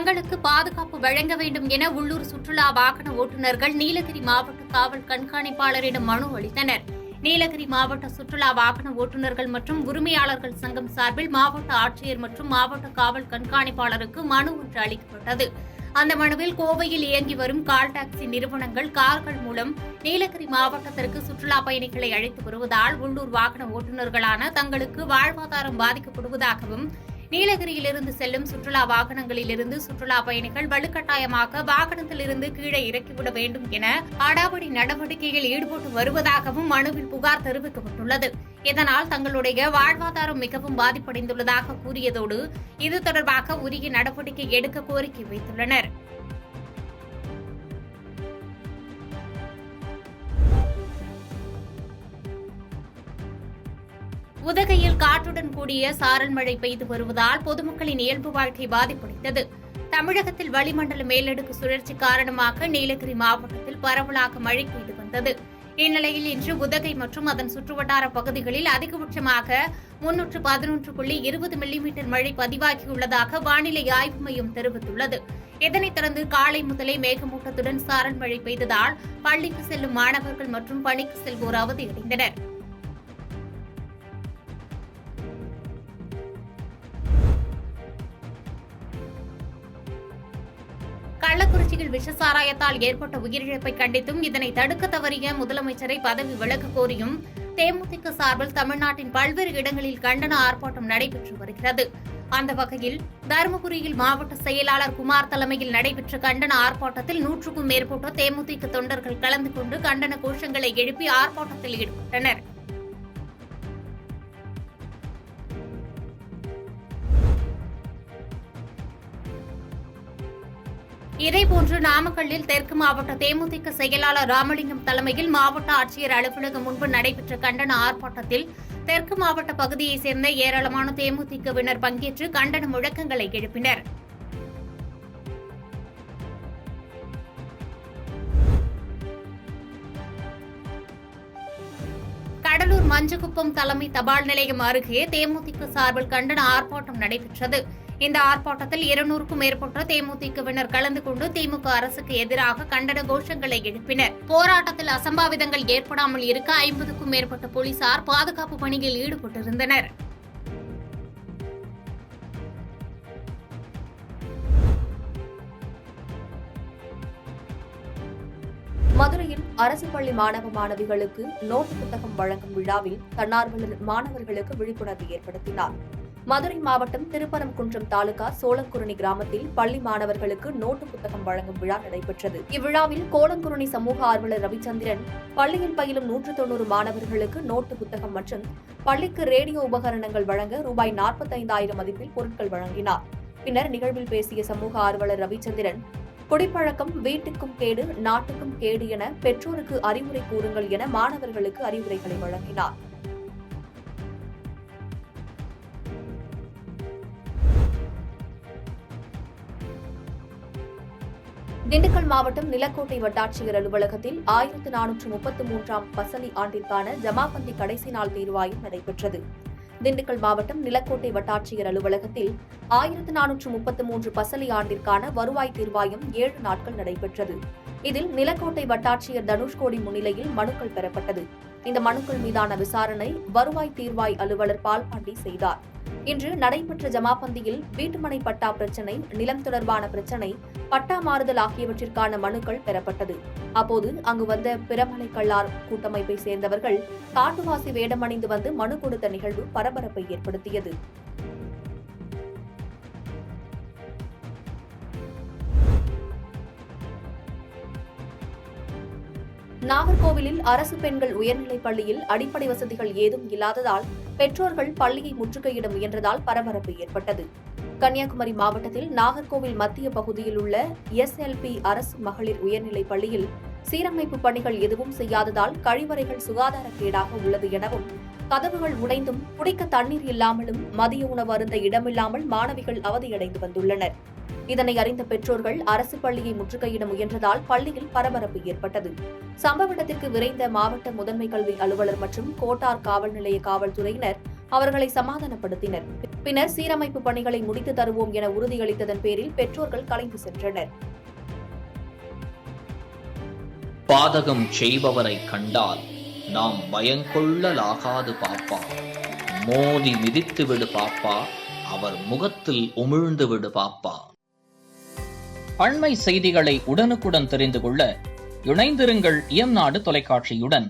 தங்களுக்கு பாதுகாப்பு வழங்க வேண்டும் என உள்ளூர் சுற்றுலா வாகன ஓட்டுநர்கள் நீலகிரி மாவட்ட காவல் கண்காணிப்பாளரிடம் மனு அளித்தனர். நீலகிரி மாவட்ட சுற்றுலா வாகன ஓட்டுநர்கள் மற்றும் உரிமையாளர்கள் சங்கம் சார்பில் மாவட்ட ஆட்சியர் மற்றும் மாவட்ட காவல் கண்காணிப்பாளருக்கு மனு ஒன்று அளிக்கப்பட்டது. அந்த மனுவில் கோவையில் இயங்கி வரும் கால் டாக்ஸி நிறுவனங்கள் கார்கள் மூலம் நீலகிரி மாவட்டத்திற்கு சுற்றுலா பயணிகளை அழைத்து வருவதால் உள்ளூர் வாகன ஓட்டுநர்களான தங்களுக்கு வாழ்வாதாரம் பாதிக்கப்படுவதாகவும், நீலகிரியிலிருந்து செல்லும் சுற்றுலா வாகனங்களிலிருந்து சுற்றுலா பயணிகள் வலுக்கட்டாயமாக வாகனத்திலிருந்து கீழே இறக்கிவிட வேண்டும் என அடாவடி நடவடிக்கையில் ஈடுபட்டு வருவதாகவும் மனுவில் புகார் தெரிவிக்கப்பட்டுள்ளது. இதனால் தங்களுடைய வாழ்வாதாரம் மிகவும் பாதிப்படைந்துள்ளதாக கூறியதோடு இது தொடர்பாக உரிய நடவடிக்கை எடுக்க கோரிக்கை வைத்துள்ளனர். உதகையில் காற்றுடன் கூடிய சாரல் மழை பெய்து வருவதால் பொதுமக்களின் இயல்பு வாழ்க்கை பாதிப்படைந்தது. தமிழகத்தில் வளிமண்டல மேலடுக்கு சுழற்சி காரணமாக நீலகிரி மாவட்டத்தில் பரவலாக மழை பெய்து வந்தது. இந்நிலையில் இன்று உதகை மற்றும் அதன் சுற்றுவட்டார பகுதிகளில் அதிகபட்சமாக 311.20 மில்லிமீட்டர் மழை பதிவாகியுள்ளதாக வானிலை ஆய்வு மையம் தெரிவித்துள்ளது. இதனைத் தொடர்ந்து காலை முதலே மேகமூட்டத்துடன் சாரல் மழை பெய்ததால் பள்ளிக்கு செல்லும் மாணவர்கள் மற்றும் பணிக்கு செல்வோர் அவதியடைந்தனர். கள்ளக்குறிச்சியில் விஷசாராயத்தால் ஏற்பட்ட உயிரிழப்பை கண்டித்தும் இதனை தடுக்க தவறிய முதலமைச்சரை பதவி விலக கோரியும் தேமுதிக சார்பில் தமிழ்நாட்டின் பல்வேறு இடங்களில் கண்டன ஆர்ப்பாட்டம் நடைபெற்று வருகிறது. அந்த வகையில் தருமபுரியில் மாவட்ட செயலாளர் குமார் தலைமையில் நடைபெற்ற கண்டன ஆர்ப்பாட்டத்தில் 100க்கும் மேற்பட்ட தேமுதிக தொண்டர்கள் கலந்து கொண்டு கண்டன கோஷங்களை எழுப்பி ஆர்ப்பாட்டத்தில் ஈடுபட்டனர். இதேபோன்று நாமக்கல்லில் தெற்கு மாவட்ட தேமுதிக செயலாளர் ராமலிங்கம் தலைமையில் மாவட்ட ஆட்சியர் அலுவலகம் முன்பு நடைபெற்ற கண்டன ஆர்ப்பாட்டத்தில் தெற்கு மாவட்ட பகுதியைச் சேர்ந்த ஏராளமான தேமுதிகவினர் பங்கேற்று கண்டன முழக்கங்களை எழுப்பினர். கடலூர் மஞ்சக்குப்பம் தலைமை தபால் நிலையம் அருகே தேமுதிக சார்பில் கண்டன ஆர்ப்பாட்டம் நடைபெற்றது. இந்த ஆர்ப்பாட்டத்தில் 200க்கும் மேற்பட்ட தேமுதிகவினர் கலந்து கொண்டு திமுக அரசுக்கு எதிராக கண்டன கோஷங்களை எழுப்பினர். போராட்டத்தில் அசம்பாவிதங்கள் ஏற்படாமல் இருக்க 50க்கும் மேற்பட்ட போலீசார் பாதுகாப்பு பணியில் ஈடுபட்டிருந்தனர். மதுரையில் அரசு பள்ளி மாணவ மாணவிகளுக்கு நோட்டு புத்தகம் வழங்கும் விழாவில் தன்னார்வலர் மாணவர்களுக்கு விழிப்புணர்வு ஏற்படுத்தினார். மதுரை மாவட்டம் திருப்பரங்குன்றம் தாலுகா சோளங்குருணி கிராமத்தில் பள்ளி மாணவர்களுக்கு நோட்டு புத்தகம் வழங்கும் விழா நடைபெற்றது. இவ்விழாவில் கோலங்குருணி சமூக ஆர்வலர் ரவிச்சந்திரன் பள்ளியில் பயிலும் 190 மாணவர்களுக்கு நோட்டு புத்தகம் மற்றும் பள்ளிக்கு ரேடியோ உபகரணங்கள் வழங்க ரூபாய் 45,000 மதிப்பில் பொருட்கள் வழங்கினார். பின்னர் நிகழ்வில் பேசிய சமூக ஆர்வலர் ரவிச்சந்திரன், குடிப்பழக்கம் வீட்டுக்கும் கேடு நாட்டுக்கும் கேடு என பெற்றோருக்கு அறிவுரை கூறுங்கள் என மாணவர்களுக்கு அறிவுரைகளை வழங்கினார். திண்டுக்கல் மாவட்டம் நிலக்கோட்டை வட்டாட்சியர் அலுவலகத்தில் 1433ஆம் பசலி ஆண்டிற்கான ஜமாபந்தி கடைசி நாள் தீர்வாயம் நடைபெற்றது. திண்டுக்கல் மாவட்டம் நிலக்கோட்டை வட்டாட்சியர் அலுவலகத்தில் 1433 பசலி ஆண்டிற்கான வருவாய் தீர்வாயம் 7 நாட்கள் நடைபெற்றது. இதில் நிலக்கோட்டை வட்டாட்சியர் தனுஷ்கோடி முன்னிலையில் மனுக்கள் பெறப்பட்டது. இந்த மனுக்கள் மீதான விசாரணை வருவாய் தீர்வாய் அலுவலர் பால்பாண்டி செய்தார். இன்று நடைபெற்ற ஜமாபந்தியில் வீட்டுமனை பட்டா பிரச்சினை, நிலம் தொடர்பான பிரச்சினை, பட்டா மாறுதல் ஆகியவற்றிற்கான மனுக்கள் பெறப்பட்டது. அப்போது அங்கு வந்த பிறமலை கள்ளார் கூட்டமைப்பை சேர்ந்தவர்கள் காட்டுவாசி வேடமணிந்து வந்து மனு கொடுத்த நிகழ்வு பரபரப்பை ஏற்படுத்தியது. நாகர்கோவிலில் அரசு பெண்கள் உயர்நிலைப் பள்ளியில் அடிப்படை வசதிகள் ஏதும் இல்லாததால் பெற்றோர்கள் பள்ளியை முற்றுகையிட முயன்றதால் பரபரப்பு ஏற்பட்டது. கன்னியாகுமரி மாவட்டத்தில் நாகர்கோவில் மத்திய பகுதியில் உள்ள SLP அரசு மகளிர் உயர்நிலைப் பள்ளியில் சீரமைப்பு பணிகள் எதுவும் செய்யாததால் கழிவறைகள் சுகாதாரக்கேடாக உள்ளது எனவும், கதவுகள் உடைந்தும் குடிக்க தண்ணீர் இல்லாமலும் மதிய உணவு அருந்த இடமில்லாமல் மாணவிகள் அவதியடைந்து வந்துள்ளனர். இதனை அறிந்த பெற்றோர்கள் அரசு பள்ளியை முற்றுகையிட முயன்றதால் பள்ளியில் பரபரப்பு ஏற்பட்டது. சம்பவ இடத்திற்கு விரைந்த மாவட்ட முதன்மை கல்வி அலுவலர் மற்றும் கோட்டார் காவல் நிலைய காவல்துறையினர் அவர்களை சமாதானப்படுத்தினர். பின்னர் சீரமைப்பு பணிகளை முடித்து தருவோம் என உறுதியளித்ததன் பேரில் பெற்றோர்கள் கலைந்து சென்றனர். பாதகம் செய்பவரை கண்டால் நாம் பயங்கொள்ளலாகாது பாப்பா. மோதி மிதித்து விடு பாப்பா, அவர் முகத்தில் உமிழ்ந்து விடு பாப்பா. அண்மை செய்திகளை உடனுக்குடன் தெரிந்து கொள்ள இணைந்திருங்கள் இயம்நாடு தொலைக்காட்சியுடன்.